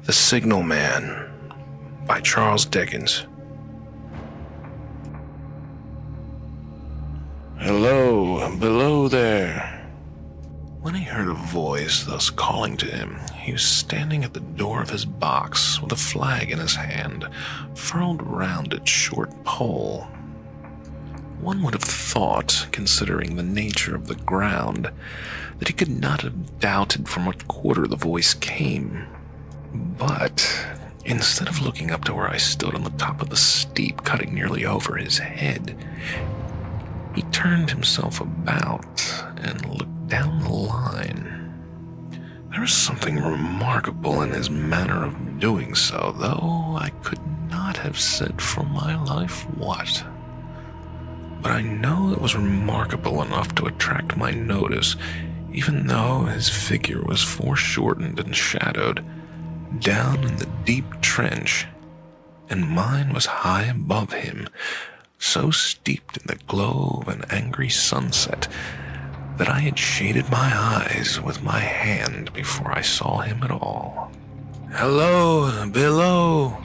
The Signal Man by Charles Dickens. Hello, below there. When he heard a voice thus calling to him, he was standing at the door of his box with a flag in his hand, furled round its short pole. One would have thought, considering the nature of the ground, that he could not have doubted from what quarter the voice came. But instead of looking up to where I stood on the top of the steep, cutting nearly over his head, he turned himself about and looked down the line. There was something remarkable in his manner of doing so, though I could not have said for my life what. But I know it was remarkable enough to attract my notice, even though his figure was foreshortened and shadowed down in the deep trench, and mine was high above him, so steeped in the glow of an angry sunset that I had shaded my eyes with my hand before I saw him at all. "Hello, below!"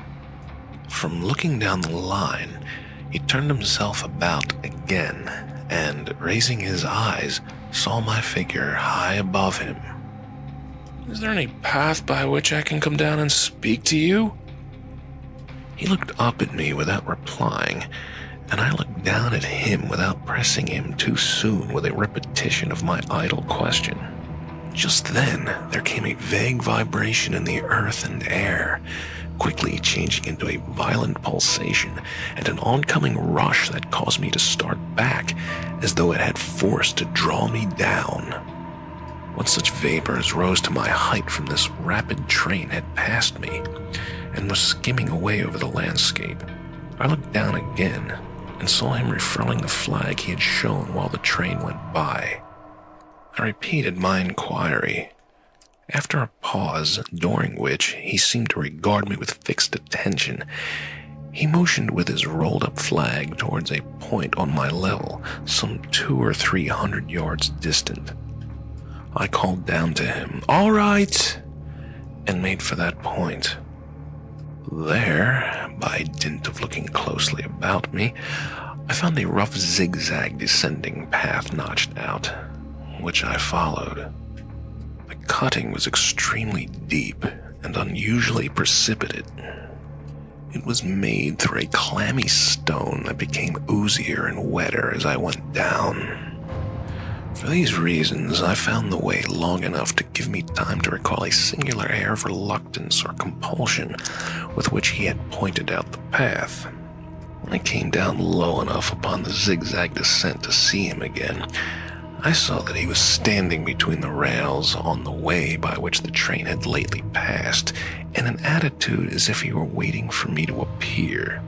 From looking down the line, he turned himself about again, and, raising his eyes, saw my figure high above him. "Is there any path by which I can come down and speak to you?" He looked up at me without replying, and I looked down at him without pressing him too soon with a repetition of my idle question. Just then, there came a vague vibration in the earth and air, quickly changing into a violent pulsation and an oncoming rush that caused me to start back, as though it had force to draw me down. When such vapors rose to my height from this rapid train had passed me and was skimming away over the landscape, I looked down again and saw him refurling the flag he had shown while the train went by. I repeated my inquiry. After a pause, during which he seemed to regard me with fixed attention, he motioned with his rolled-up flag towards a point on my level, some 200 or 300 yards distant. I called down to him, "All right," and made for that point. There, by dint of looking closely about me, I found a rough zigzag descending path notched out, which I followed. The cutting was extremely deep and unusually precipitate. It was made through a clammy stone that became oozier and wetter as I went down. For these reasons, I found the way long enough to give me time to recall a singular air of reluctance or compulsion with which he had pointed out the path. When I came down low enough upon the zigzag descent to see him again, I saw that he was standing between the rails on the way by which the train had lately passed, in an attitude as if he were waiting for me to appear.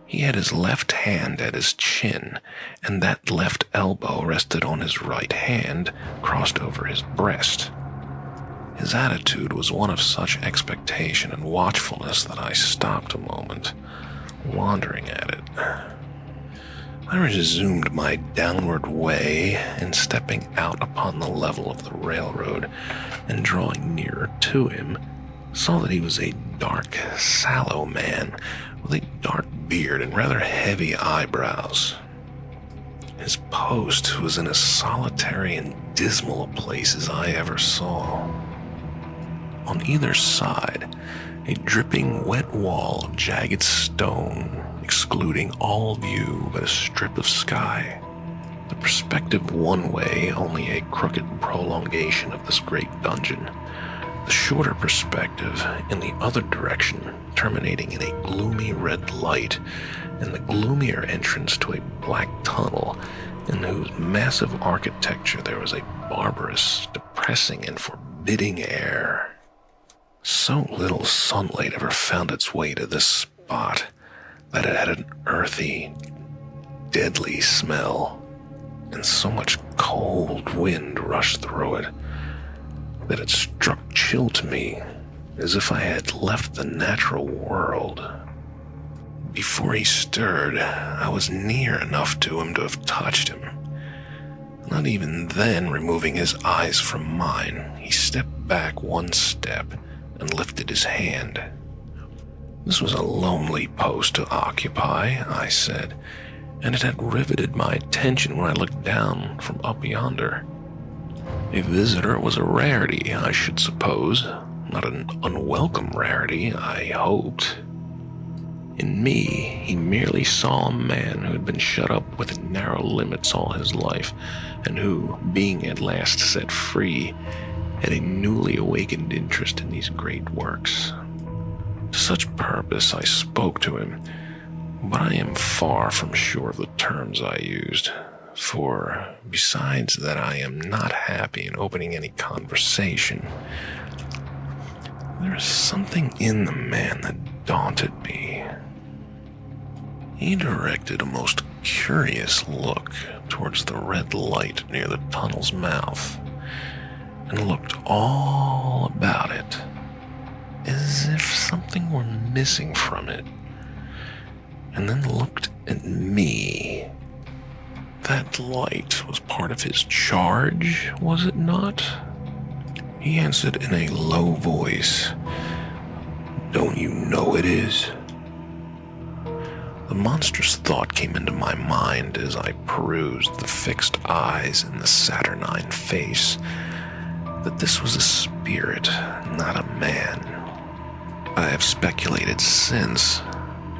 He had his left hand at his chin, and that left elbow rested on his right hand, crossed over his breast. His attitude was one of such expectation and watchfulness that I stopped a moment, wondering at it. I resumed my downward way, and stepping out upon the level of the railroad and drawing nearer to him, saw that he was a dark, sallow man with a dark beard and rather heavy eyebrows. His post was in as solitary and dismal a place as I ever saw. On either side, a dripping wet wall of jagged stone, excluding all view but a strip of sky. The perspective one way only a crooked prolongation of this great dungeon, the shorter perspective in the other direction terminating in a gloomy red light, and the gloomier entrance to a black tunnel in whose massive architecture there was a barbarous, depressing, and forbidding air. So little sunlight ever found its way to this spot that it had an earthy, deadly smell, and so much cold wind rushed through it that it struck chill to me, as if I had left the natural world. Before he stirred, I was near enough to him to have touched him. Not even then removing his eyes from mine, he stepped back one step and lifted his hand. This was a lonely post to occupy, I said, and it had riveted my attention when I looked down from up yonder. A visitor was a rarity, I should suppose, not an unwelcome rarity, I hoped. In me, he merely saw a man who had been shut up within narrow limits all his life, and who, being at last set free, had a newly awakened interest in these great works. To such purpose I spoke to him, but I am far from sure of the terms I used, for besides that I am not happy in opening any conversation, there is something in the man that daunted me. He directed a most curious look towards the red light near the tunnel's mouth, and looked all about it, as if something were missing from it, and then looked at me. That light was part of his charge, was it not? He answered in a low voice, "Don't you know it is?" The monstrous thought came into my mind as I perused the fixed eyes and the saturnine face, that this was a spirit, not a man. I have speculated since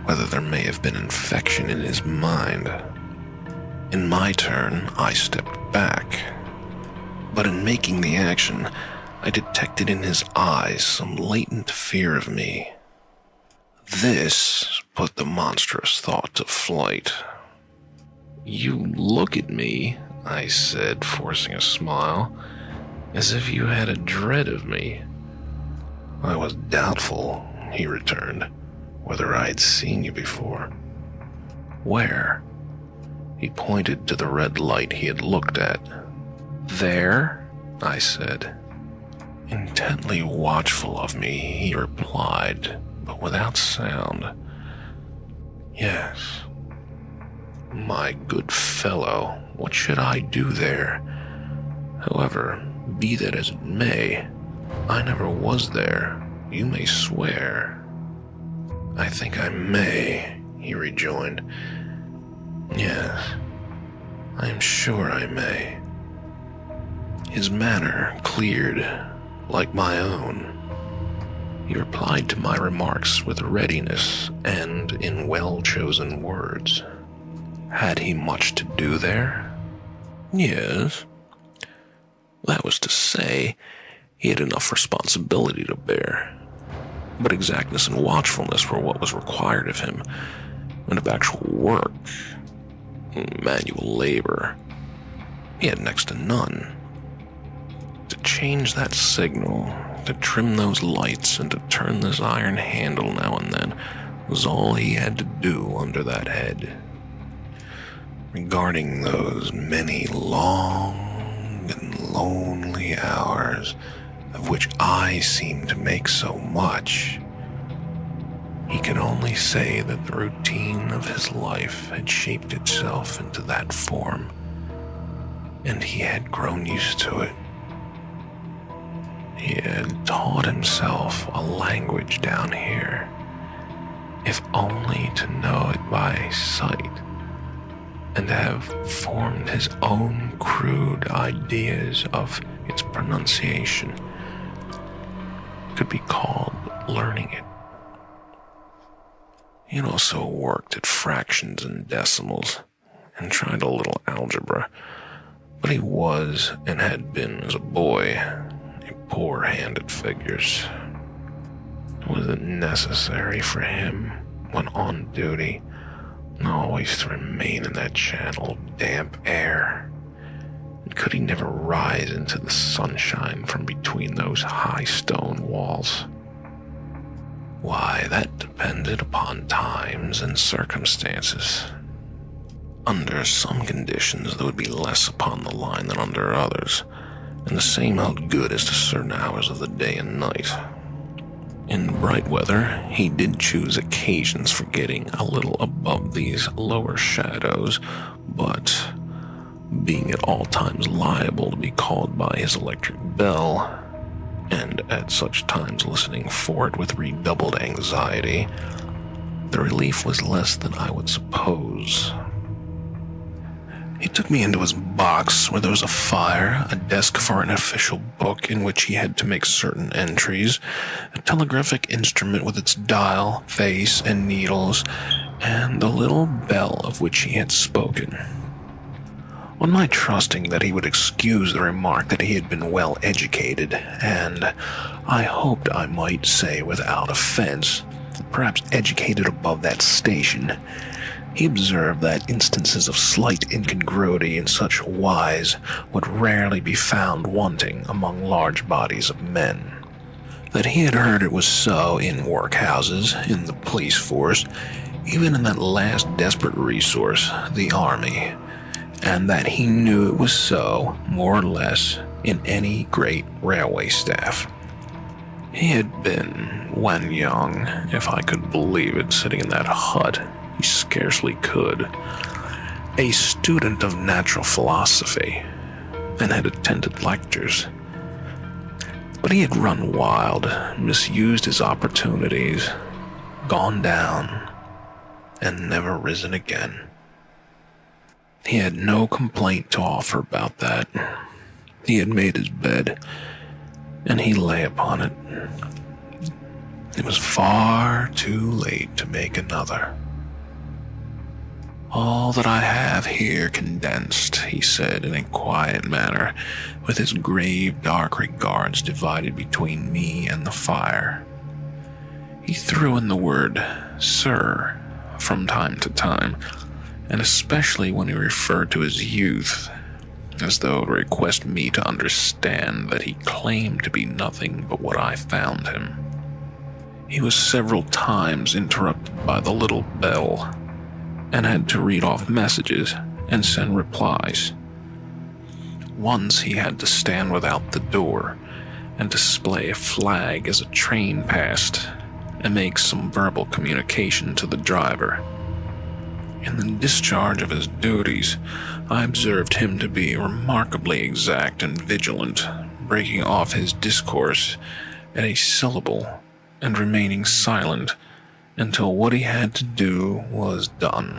whether there may have been infection in his mind. In my turn, I stepped back, but in making the action, I detected in his eyes some latent fear of me. This put the monstrous thought to flight. "You look at me," I said, forcing a smile, "as if you had a dread of me." "I was doubtful," he returned, "whether I had seen you before." "Where?" He pointed to the red light he had looked at. "There?" I said. Intently watchful of me, he replied, but without sound, "Yes." "My good fellow, what should I do there? However, be that as it may, I never was there, you may swear." "I think I may," he rejoined. "Yes, I am sure I may." His manner cleared, like my own. He replied to my remarks with readiness and in well-chosen words. Had he much to do there? Yes. That was to say, he had enough responsibility to bear. But exactness and watchfulness were what was required of him, and of actual work, manual labor, he had next to none. To change that signal, to trim those lights, and to turn this iron handle now and then was all he had to do under that head. Regarding those many long and lonely hours of which I seemed to make so much, he could only say that the routine of his life had shaped itself into that form, and he had grown used to it. He had taught himself a language down here, if only to know it by sight, and have formed his own crude ideas of its pronunciation, could be called learning it. He had also worked at fractions and decimals, and tried a little algebra, but he was, and had been as a boy, a poor hand at figures. Was it necessary for him, when on duty, always to remain in that channel of damp air? And could he never rise into the sunshine from between those high stone walls? Why, that depended upon times and circumstances. Under some conditions there would be less upon the line than under others, and the same held good as to certain hours of the day and night. In bright weather, he did choose occasions for getting a little above these lower shadows, but, being at all times liable to be called by his electric bell, and at such times listening for it with redoubled anxiety, the relief was less than I would suppose. He took me into his box where there was a fire, a desk for an official book in which he had to make certain entries, a telegraphic instrument with its dial, face, and needles, and the little bell of which he had spoken. On my trusting that he would excuse the remark that he had been well educated, and I hoped I might say without offense, perhaps educated above that station, he observed that instances of slight incongruity in such wise would rarely be found wanting among large bodies of men. That he had heard it was so in workhouses, in the police force, even in that last desperate resource, the army, and that he knew it was so, more or less, in any great railway staff. He had been, when young, if I could believe it, sitting in that hut, he scarcely could, a student of natural philosophy, and had attended lectures. But he had run wild, misused his opportunities, gone down, and never risen again. He had no complaint to offer about that. He had made his bed, and he lay upon it. It was far too late to make another. "All that I have here condensed," he said in a quiet manner, with his grave dark regards divided between me and the fire. He threw in the word "sir" from time to time, and especially when he referred to his youth, as though to request me to understand that he claimed to be nothing but what I found him. He was several times interrupted by the little bell, and had to read off messages and send replies. Once he had to stand without the door and display a flag as a train passed and make some verbal communication to the driver. In the discharge of his duties, I observed him to be remarkably exact and vigilant, breaking off his discourse at a syllable and remaining silent until what he had to do was done.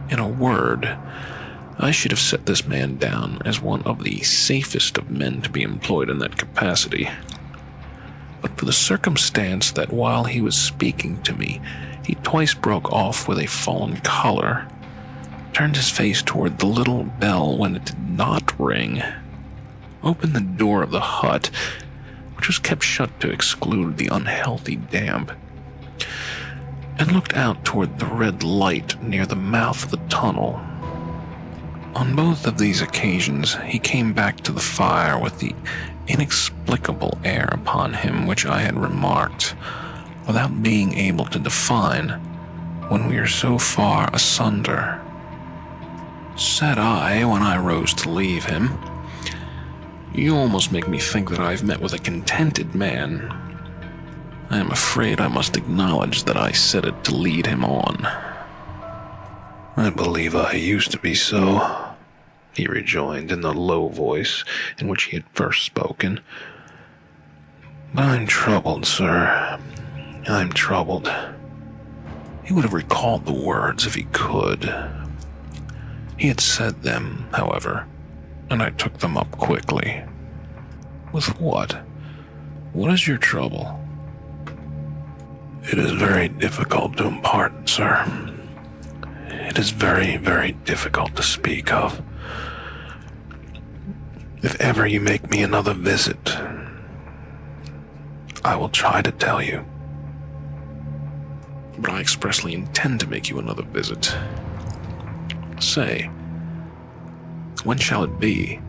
In a word, I should have set this man down as one of the safest of men to be employed in that capacity. But for the circumstance that while he was speaking to me, he twice broke off with a fallen color, turned his face toward the little bell when it did not ring, opened the door of the hut, which was kept shut to exclude the unhealthy damp, and looked out toward the red light near the mouth of the tunnel. On both of these occasions, he came back to the fire with the inexplicable air upon him which I had remarked, without being able to define, when we are so far asunder. Said I, when I rose to leave him, "You almost make me think that I've met with a contented man." I am afraid I must acknowledge that I said it to lead him on. "I believe I used to be so," he rejoined in the low voice in which he had first spoken. "But I'm troubled, sir. I'm troubled." He would have recalled the words if he could. He had said them, however, and I took them up quickly. "With what? What is your trouble?" "It is very difficult to impart, sir. It is very, very difficult to speak of. If ever you make me another visit, I will try to tell you." "But I expressly intend to make you another visit. Say, when shall it be?"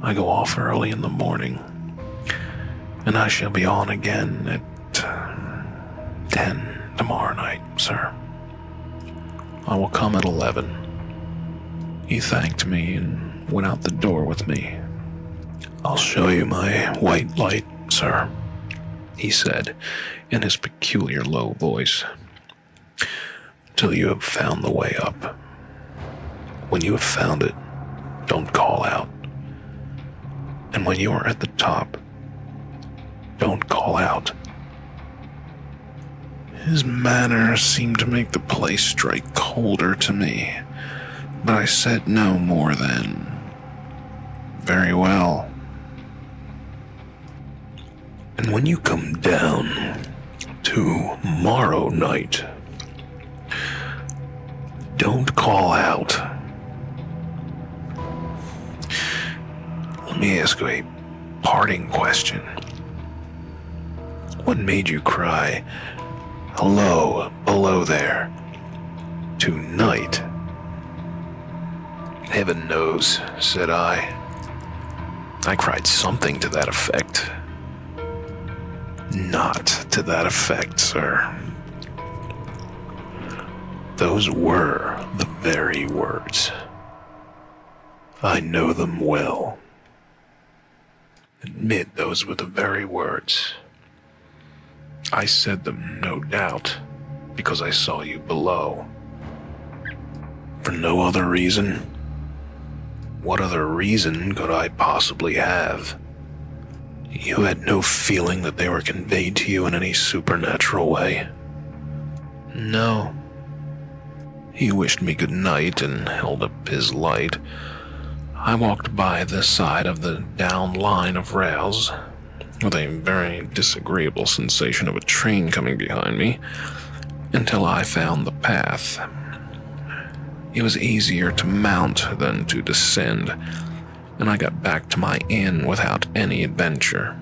"I go off early in the morning, and I shall be on again at 10 tomorrow night, sir." "I will come at 11. He thanked me and went out the door with me. "I'll show you my white light, sir," he said in his peculiar low voice, "till you have found the way up. When you have found it, don't call out. And when you are at the top, don't call out." His manner seemed to make the place strike colder to me, but I said no more than, "Very well. And when you come down tomorrow night, don't call out. Let me ask you a parting question. What made you cry, 'Hello, below there,' tonight?" "Heaven knows," said I. "I cried something to that effect." "Not to that effect, sir. Those were the very words. I know them well. Admit those were the very words. I said them, no doubt, because I saw you below. For no other reason. What other reason could I possibly have? You had no feeling that they were conveyed to you in any supernatural way?" "No." He wished me good night and held up his light. I walked by the side of the down line of rails, with a very disagreeable sensation of a train coming behind me, until I found the path. It was easier to mount than to descend, and I got back to my inn without any adventure.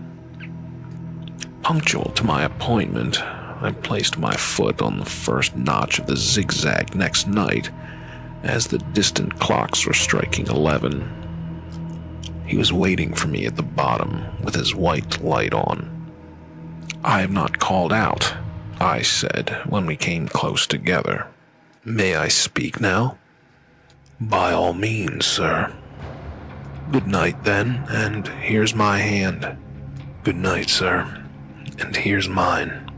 Punctual to my appointment, I placed my foot on the first notch of the zigzag next night, as the distant clocks were striking 11. He was waiting for me at the bottom with his white light on. "I have not called out," I said when we came close together. "May I speak now?" "By all means, sir." "Good night, then, and here's my hand." "Good night, sir, and here's mine."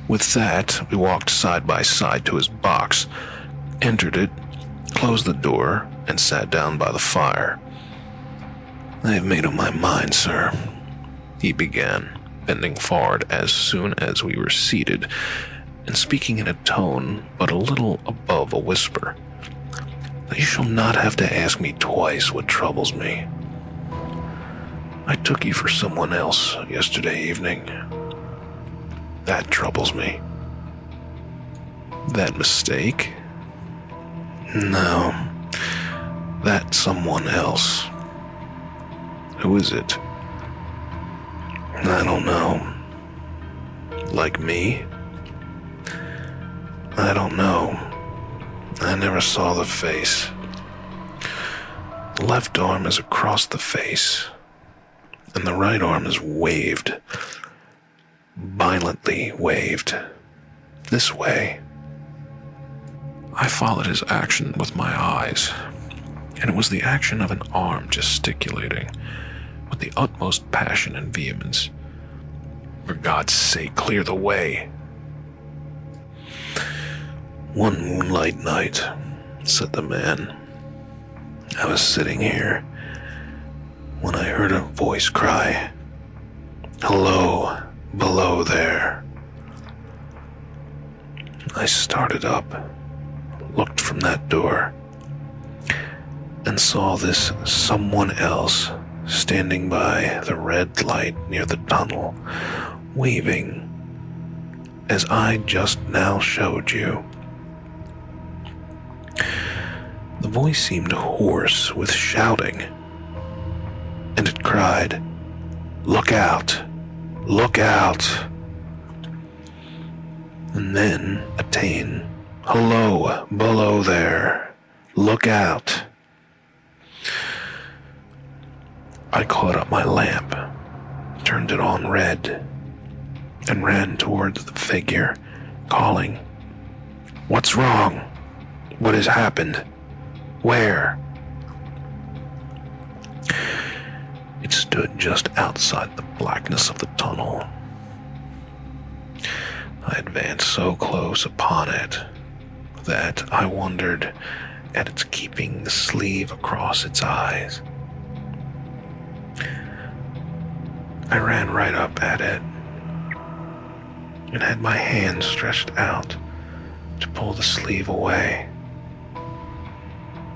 With that, we walked side by side to his box, entered it, closed the door, and sat down by the fire. "I have made up my mind, sir," he began, bending forward as soon as we were seated, and speaking in a tone but a little above a whisper, "that you shall not have to ask me twice what troubles me. I took you for someone else yesterday evening. That troubles me." "That mistake?" "No, that someone else." "Who is it?" "I don't know." "Like me?" "I don't know. I never saw the face. The left arm is across the face, and the right arm is waved, violently waved, this way." I followed his action with my eyes, and it was the action of an arm gesticulating with the utmost passion and vehemence. "For God's sake, clear the way." "One moonlight night," said the man, "I was sitting here when I heard a voice cry, 'Hello, below there.' I started up, looked from that door, and saw this someone else standing by the red light near the tunnel, waving, as I just now showed you." The voice seemed hoarse with shouting, and it cried, "Look out! Look out!" And then attain, "Hello, below there! Look out!" I caught up my lamp, turned it on red, and ran towards the figure, calling, "What's wrong? What has happened? Where?" It stood just outside the blackness of the tunnel. I advanced so close upon it that I wondered at its keeping the sleeve across its eyes. I ran right up at it and had my hand stretched out to pull the sleeve away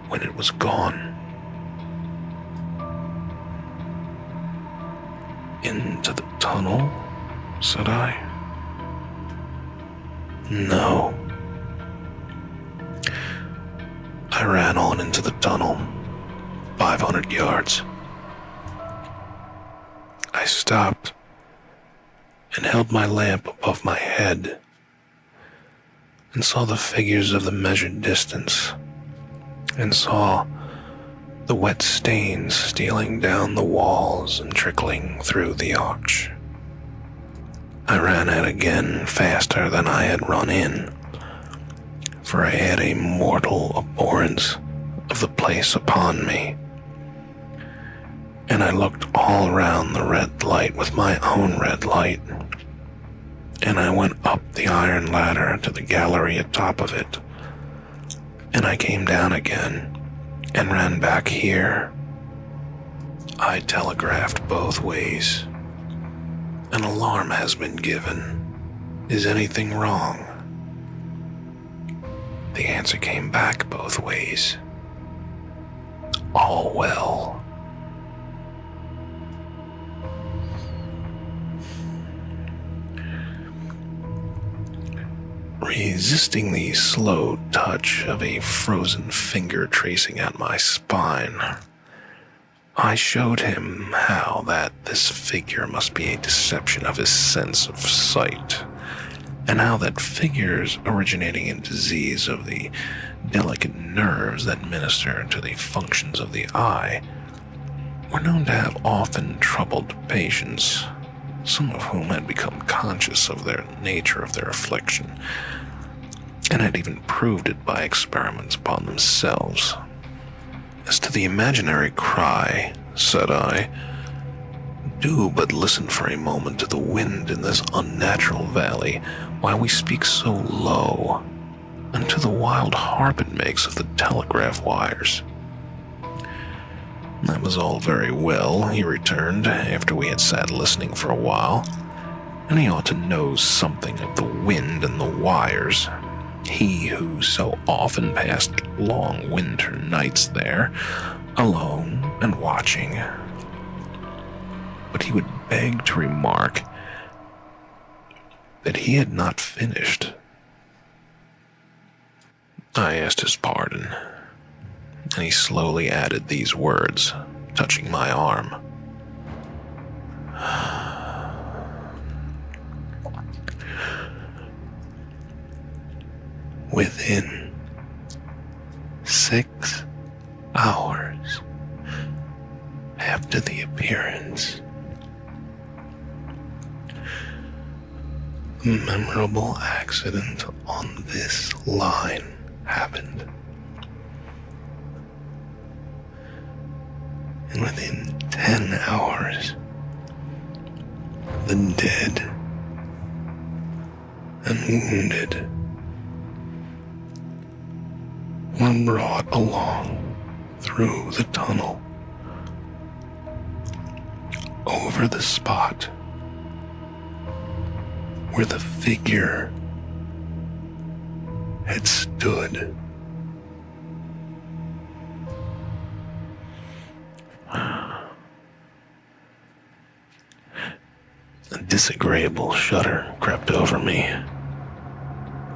when it was gone. "Into the tunnel?" said I. "No." I ran on into the tunnel, 500 yards. I stopped and held my lamp above my head and saw the figures of the measured distance and saw the wet stains stealing down the walls and trickling through the arch. I ran out again faster than I had run in, for I had a mortal abhorrence of the place upon me, and I looked all round the red light with my own red light, and I went up the iron ladder to the gallery atop of it, and I came down again and ran back here. I telegraphed both ways. "An alarm has been given. Is anything wrong?" The answer came back both ways. "All well." Resisting the slow touch of a frozen finger tracing out my spine, I showed him how that this figure must be a deception of his sense of sight, and how that figures originating in disease of the delicate nerves that minister to the functions of the eye were known to have often troubled patients, some of whom had become conscious of the nature of their affliction, and had even proved it by experiments upon themselves. "As to the imaginary cry," said I, "do but listen for a moment to the wind in this unnatural valley while we speak so low, and to the wild harp it makes of the telegraph wires." "That was all very well," he returned, after we had sat listening for a while, "and he ought to know something of the wind and the wires. He who so often passed long winter nights there, alone and watching." But he would beg to remark that he had not finished. I asked his pardon, and he slowly added these words, touching my arm. "Within 6 hours after the appearance, a memorable accident on this line happened. And within 10 hours, the dead and wounded were brought along through the tunnel over the spot where the figure had stood." A disagreeable shudder crept over me,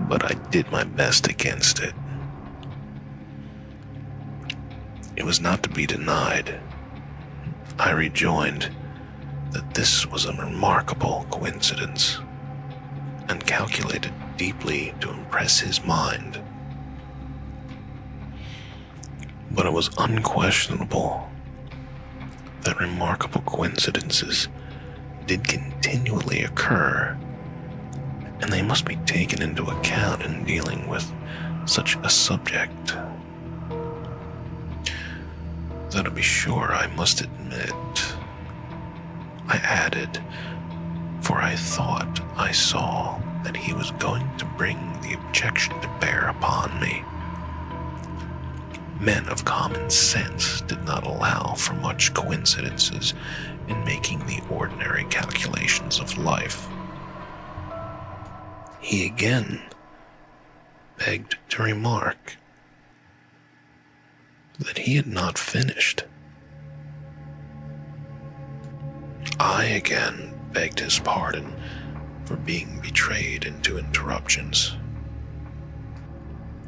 but I did my best against it. It was not to be denied. I rejoined that this was a remarkable coincidence, and calculated deeply to impress his mind. But it was unquestionable that remarkable coincidences did continually occur, and they must be taken into account in dealing with such a subject. Though to be sure, I must admit, I added, for I thought I saw that he was going to bring the objection to bear upon me. Men of common sense did not allow for much coincidences in making the ordinary life. He again begged to remark that he had not finished. I again begged his pardon for being betrayed into interruptions.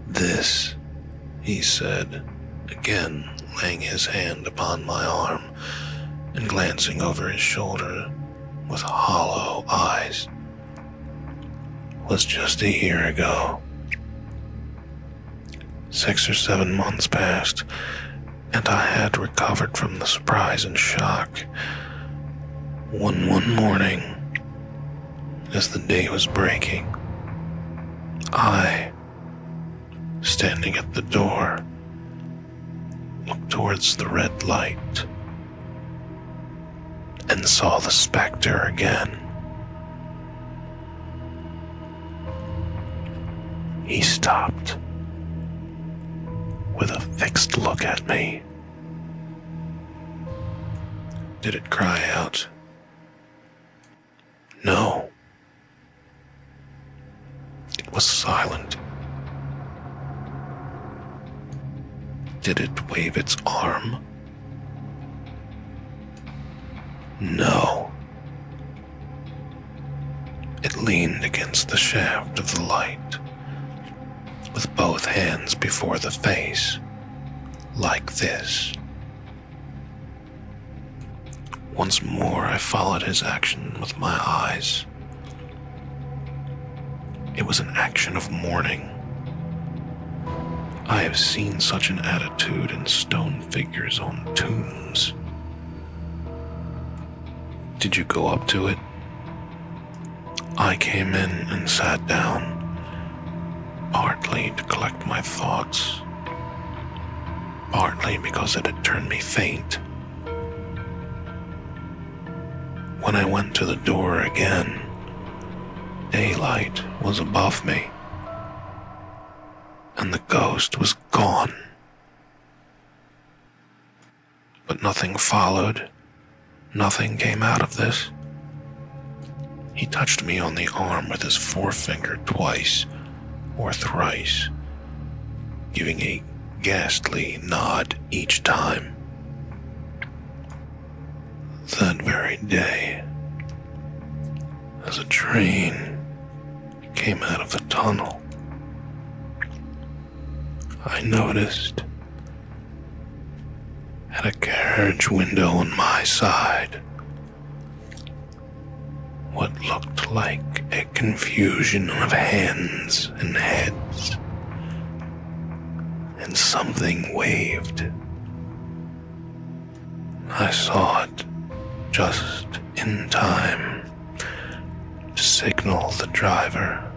This, he said, again laying his hand upon my arm and glancing over his shoulder with hollow eyes, was just a year ago. 6 or 7 months passed, and I had recovered from the surprise and shock when one morning, as the day was breaking, I, standing at the door, looked towards the red light and saw the specter again. He stopped with a fixed look at me. Did it cry out? No. It was silent. Did it wave its arm? No. It leaned against the shaft of the light, with both hands before the face, like this. Once more I followed his action with my eyes. It was an action of mourning. I have seen such an attitude in stone figures on tombs. Did you go up to it? I came in and sat down, partly to collect my thoughts, partly because it had turned me faint. When I went to the door again, daylight was above me, and the ghost was gone. But nothing followed. Nothing came out of this. He touched me on the arm with his forefinger twice or thrice, giving a ghastly nod each time. That very day, as a train came out of the tunnel, I noticed at a carriage window on my side what looked like a confusion of hands and heads, and something waved. I saw it just in time to signal the driver,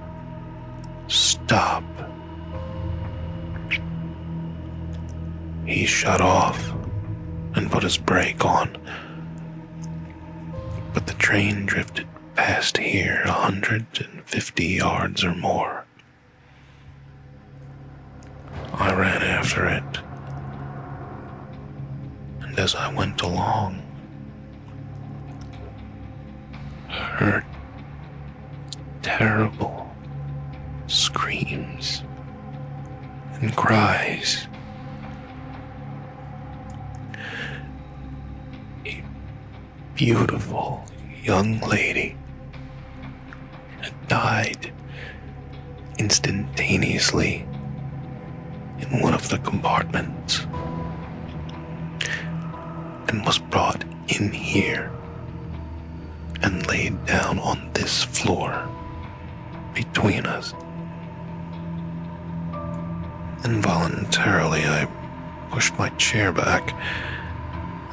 "Stop." He shut off and put his brake on, but the train drifted past here 150 yards or more. I ran after it, and as I went along, heard terrible screams and cries. A beautiful young lady had died instantaneously in one of the compartments and was brought in here and laid down on this floor between us. Involuntarily, I pushed my chair back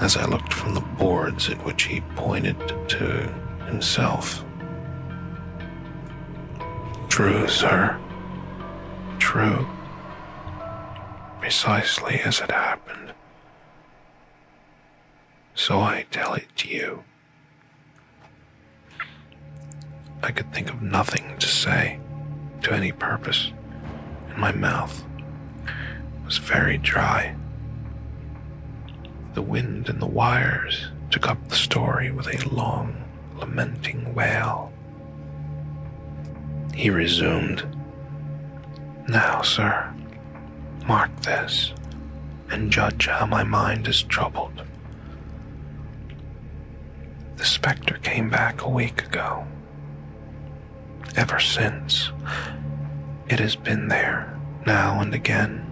as I looked from the boards at which he pointed to himself. True, sir. True. Precisely as it happened. So I tell it to you. I could think of nothing to say to any purpose, and my mouth was very dry. The wind and the wires took up the story with a long, lamenting wail. He resumed, "Now, sir, mark this, and judge how my mind is troubled. The specter came back a week ago. Ever since, it has been there, now and again,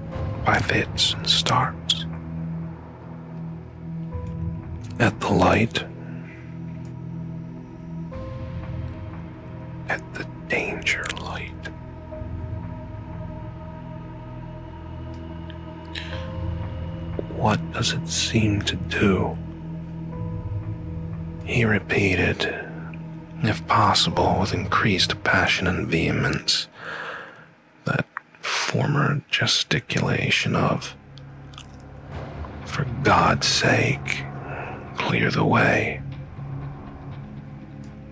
by fits and starts. At the light, at the danger light. What does it seem to do?" He repeated, if possible with increased passion and vehemence, that former gesticulation of, "For God's sake, clear the way."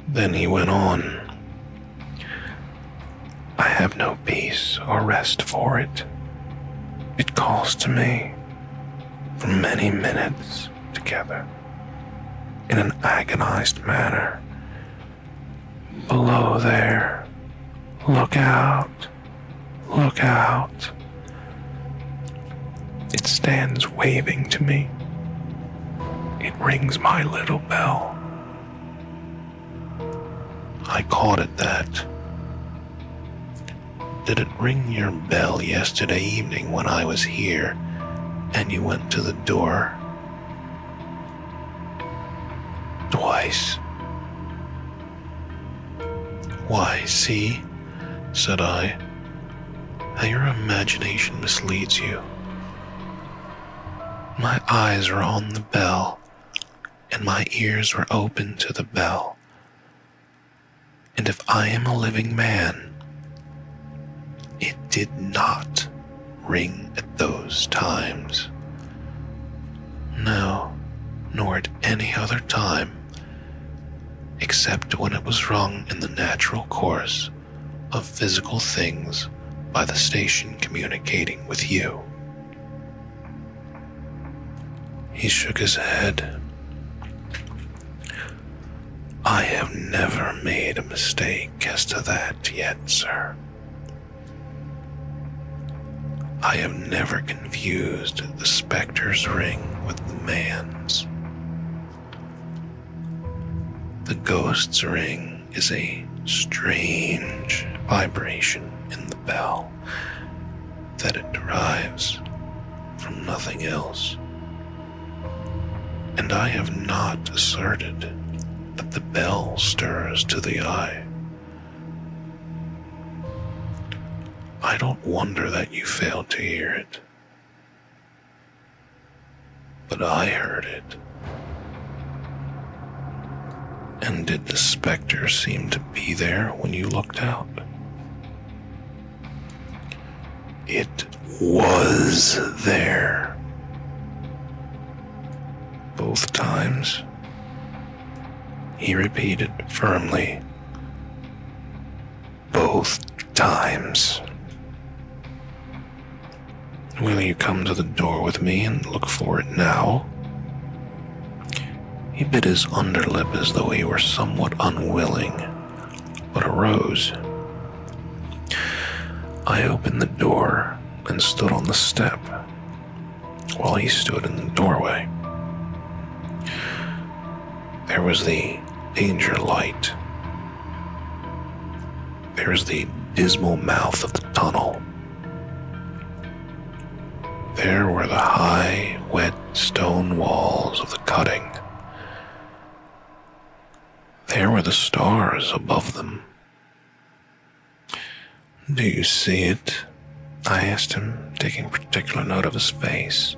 Then he went on, "I have no peace or rest for it. It calls to me for many minutes together in an agonized manner. Below there, look out, look out." It stands waving to me. It rings my little bell. I caught at that. Did it ring your bell yesterday evening when I was here and you went to the door? Twice. Why, see, said I, how your imagination misleads you. My eyes were on the bell, and my ears were open to the bell. And if I am a living man, it did not ring at those times. No, nor at any other time, except when it was rung in the natural course of physical things by the station communicating with you. He shook his head. I have never made a mistake as to that yet, sir. I have never confused the specter's ring with the man's. The ghost's ring is a strange vibration in the bell that it derives from nothing else. And I have not asserted that the bell stirs to the eye. I don't wonder that you failed to hear it. But I heard it. And did the specter seem to be there when you looked out? It was there. Both times, he repeated firmly. Both times. Will you come to the door with me and look for it now? He bit his underlip as though he were somewhat unwilling, but arose. I opened the door and stood on the step, while he stood in the doorway. There was the danger light. There was the dismal mouth of the tunnel. There were the high, wet stone walls of the cutting. There were the stars above them. Do you see it? I asked him, taking particular note of his face.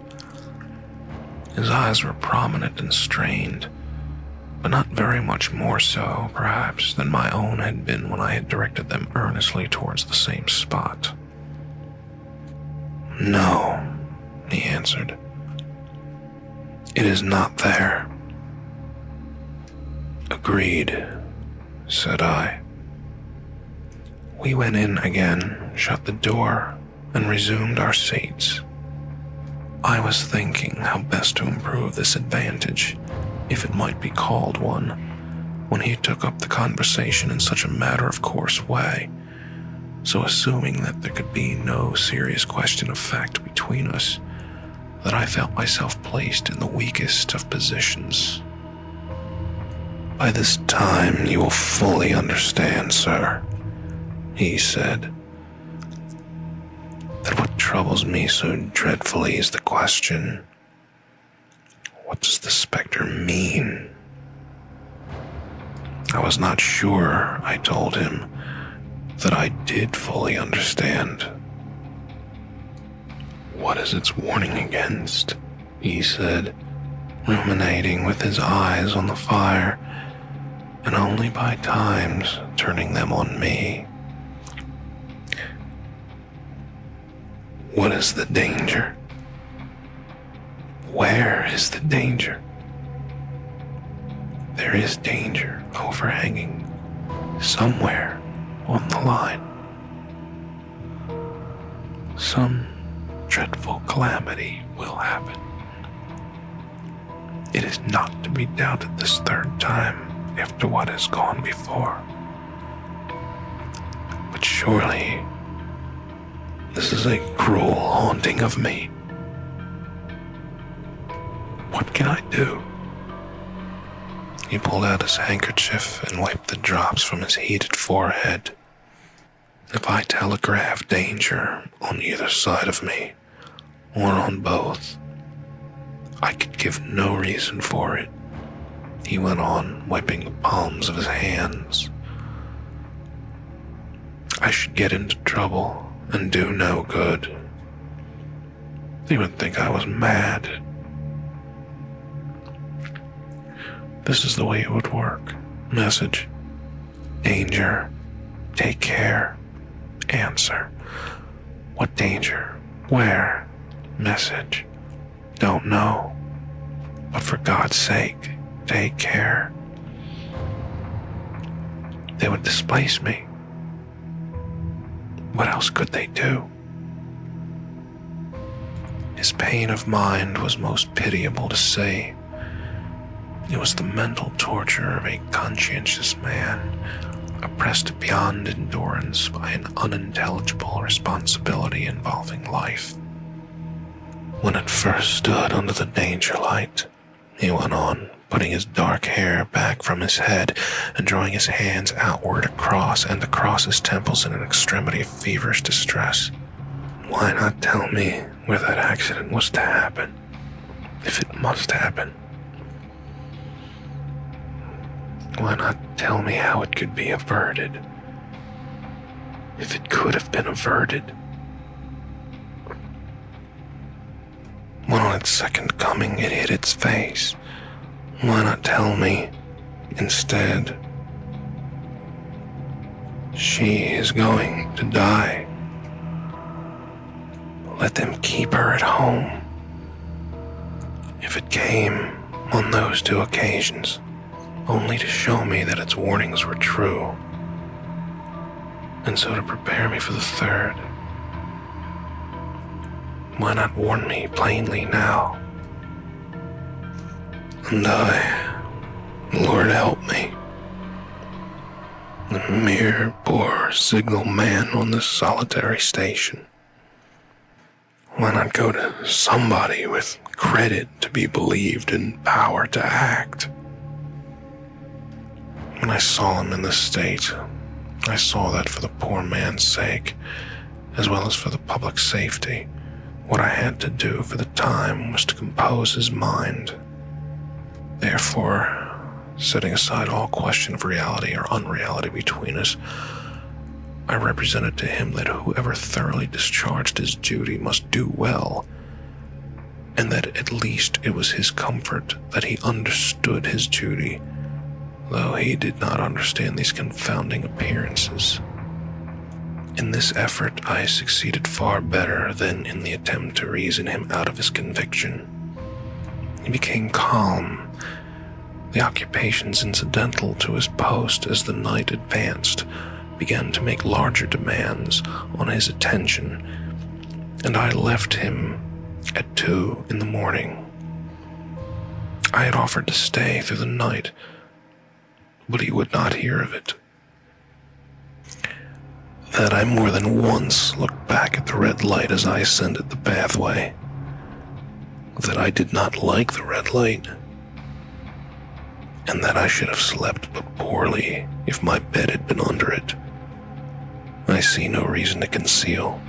His eyes were prominent and strained, but not very much more so, perhaps, than my own had been when I had directed them earnestly towards the same spot. No, he answered. It is not there. Agreed, said I. We went in again, shut the door, and resumed our seats. I was thinking how best to improve this advantage, if it might be called one, when he took up the conversation in such a matter-of-course way, so assuming that there could be no serious question of fact between us, that I felt myself placed in the weakest of positions. "By this time you will fully understand, sir," he said, "that what troubles me so dreadfully is the question, what does the specter mean?" I was not sure, I told him, that I did fully understand. "What is its warning against?" he said, ruminating with his eyes on the fire, and only by times turning them on me. "What is the danger? Where is the danger?" "There is danger overhanging somewhere on the line. Some dreadful calamity will happen. It is not to be doubted this third time after what has gone before. But surely this is a cruel haunting of me. What can I do?" He pulled out his handkerchief and wiped the drops from his heated forehead. "If I telegraph danger on either side of me, or on both, I could give no reason for it," he went on, wiping the palms of his hands. "I should get into trouble and do no good. They would think I was mad. This is the way it would work. Message. Danger. Take care. Answer. What danger? Where? Message. Don't know. But for God's sake, take care. They would displace me. What else could they do?" His pain of mind was most pitiable to see. It was the mental torture of a conscientious man, oppressed beyond endurance by an unintelligible responsibility involving life. "When it first stood under the danger light," he went on, putting his dark hair back from his head and drawing his hands outward across his temples in an extremity of feverish distress. "Why not tell me where that accident was to happen, if it must happen? Why not tell me how it could be averted, if it could have been averted? When on its second coming it hit its face, why not tell me, instead, she is going to die? Let them keep her at home. If it came on those two occasions, only to show me that its warnings were true, and so to prepare me for the third, why not warn me plainly now? And I, Lord help me, the mere poor signal man on this solitary station, why not go to somebody with credit to be believed and power to act? When I saw him in this state, I saw that for the poor man's sake, as well as for the public safety, what I had to do for the time was to compose his mind. Therefore, setting aside all question of reality or unreality between us, I represented to him that whoever thoroughly discharged his duty must do well, and that at least it was his comfort that he understood his duty, though he did not understand these confounding appearances. In this effort, I succeeded far better than in the attempt to reason him out of his conviction. He became calm, the occupations incidental to his post as the night advanced began to make larger demands on his attention, and I left him at 2 in the morning. I had offered to stay through the night, but he would not hear of it. That I more than once looked back at the red light as I ascended the pathway. That I did not like the red light. And that I should have slept but poorly if my bed had been under it. I see no reason to conceal.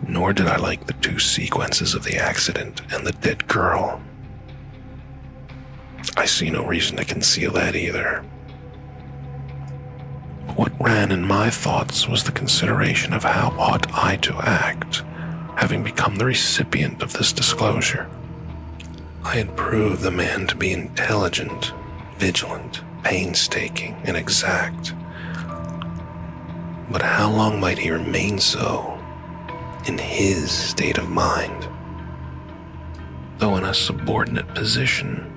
Nor did I like the two sequences of the accident and the dead girl. I see no reason to conceal that either. What ran in my thoughts was the consideration of how ought I to act, having become the recipient of this disclosure. I had proved the man to be intelligent, vigilant, painstaking, and exact. But how long might he remain so in his state of mind? Though in a subordinate position,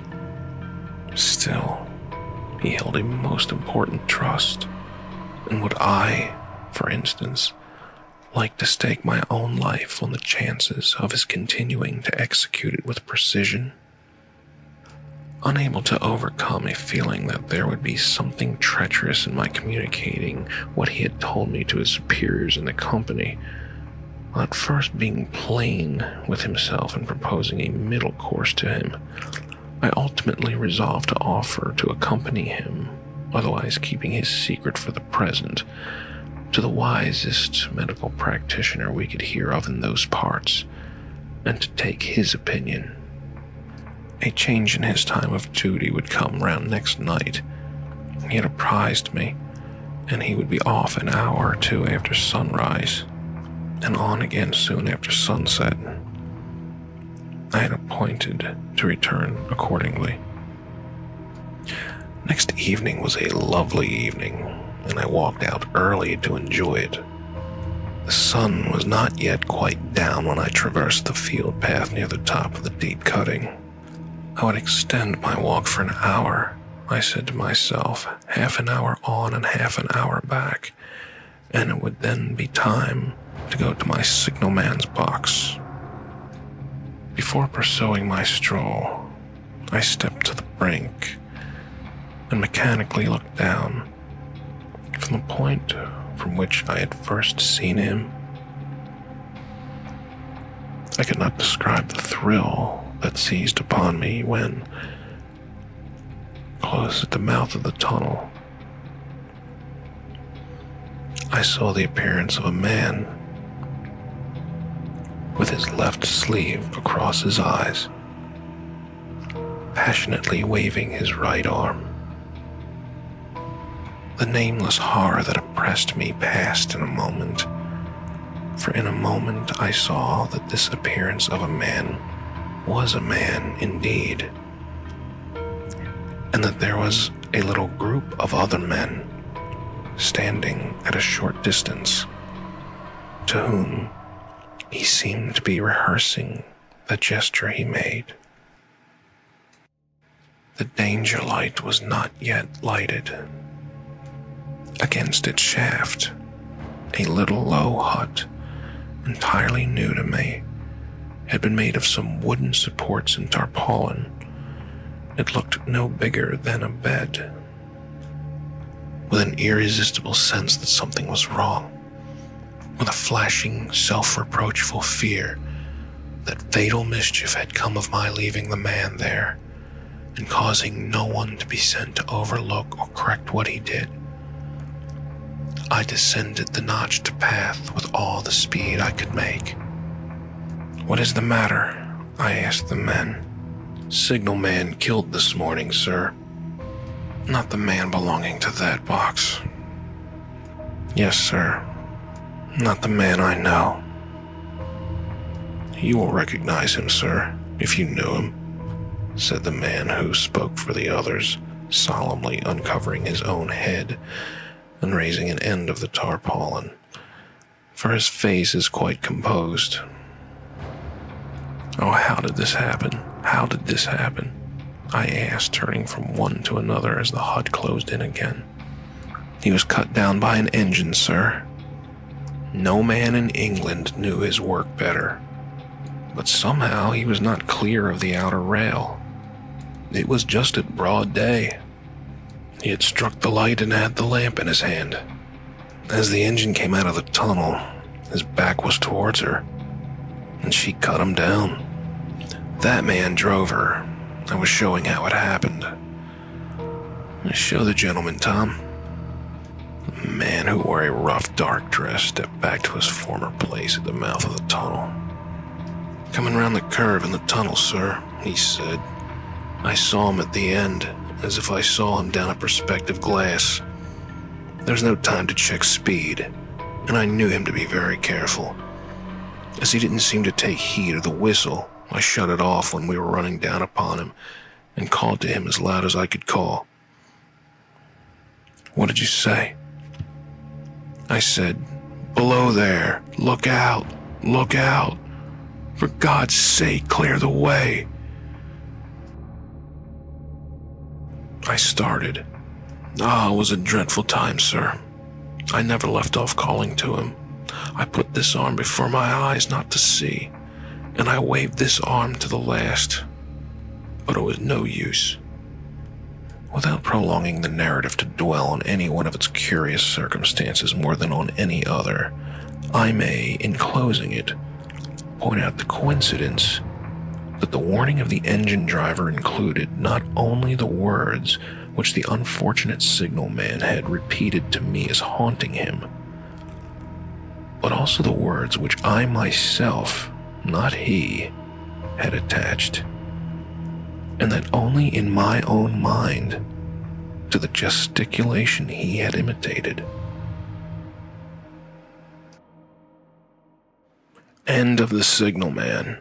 still, he held a most important trust. And would I, for instance, like to stake my own life on the chances of his continuing to execute it with precision? Unable to overcome a feeling that there would be something treacherous in my communicating what he had told me to his superiors in the company, at first being plain with himself and proposing a middle course to him, I ultimately resolved to offer to accompany him, otherwise keeping his secret for the present, to the wisest medical practitioner we could hear of in those parts, and to take his opinion. A change in his time of duty would come round next night. He had apprised me, and he would be off an hour or two after sunrise, and on again soon after sunset. I had appointed to return accordingly. Next evening was a lovely evening, and I walked out early to enjoy it. The sun was not yet quite down when I traversed the field path near the top of the deep cutting. I would extend my walk for an hour, I said to myself, half an hour on and half an hour back, and it would then be time to go to my signalman's box. Before pursuing my stroll, I stepped to the brink and mechanically looked down. From the point from which I had first seen him, I could not describe the thrill that seized upon me when, close at the mouth of the tunnel, I saw the appearance of a man with his left sleeve across his eyes, passionately waving his right arm. The nameless horror that oppressed me passed in a moment, for in a moment I saw that this appearance of a man was a man indeed, and that there was a little group of other men standing at a short distance, to whom he seemed to be rehearsing the gesture he made. The danger light was not yet lighted. Against its shaft, a little low hut, entirely new to me, had been made of some wooden supports and tarpaulin. It looked no bigger than a bed. With an irresistible sense that something was wrong, with a flashing, self-reproachful fear that fatal mischief had come of my leaving the man there, and causing no one to be sent to overlook or correct what he did, I descended the notched path with all the speed I could make. "What is the matter?" I asked the men. "Signalman killed this morning, sir." "Not the man belonging to that box?" "Yes, sir. Not the man I know." "You will recognize him, sir, if you knew him," said the man who spoke for the others, solemnly uncovering his own head and raising an end of the tarpaulin, for his face is quite composed. "Oh, how did this happen? How did this happen?" I asked, turning from one to another as the hut closed in again. "He was cut down by an engine, sir. No man in England knew his work better, but somehow he was not clear of the outer rail. It was just at broad day, He had struck the light and had the lamp in his hand. As the engine came out of the tunnel, his back was towards her, and she cut him down. That man drove her. I was showing how it happened. Show the gentleman, Tom. The man who wore a rough, dark dress stepped back to his former place at the mouth of the tunnel. Coming round the curve in the tunnel, sir, he said. I saw him at the end, as if I saw him down a perspective glass. There's no time to check speed, and I knew him to be very careful. As he didn't seem to take heed of the whistle, I shut it off when we were running down upon him and called to him as loud as I could call. What did you say? I said, below there, look out, look out. For God's sake, clear the way. I started. It was a dreadful time, sir. I never left off calling to him. I put this arm before my eyes not to see, and I waved this arm to the last. But it was no use. Without prolonging the narrative to dwell on any one of its curious circumstances more than on any other, I may, in closing it, point out the coincidence that the warning of the engine driver included not only the words which the unfortunate signalman had repeated to me as haunting him, but also the words which I myself, not he, had attached, and that only in my own mind, to the gesticulation he had imitated. End of the signalman.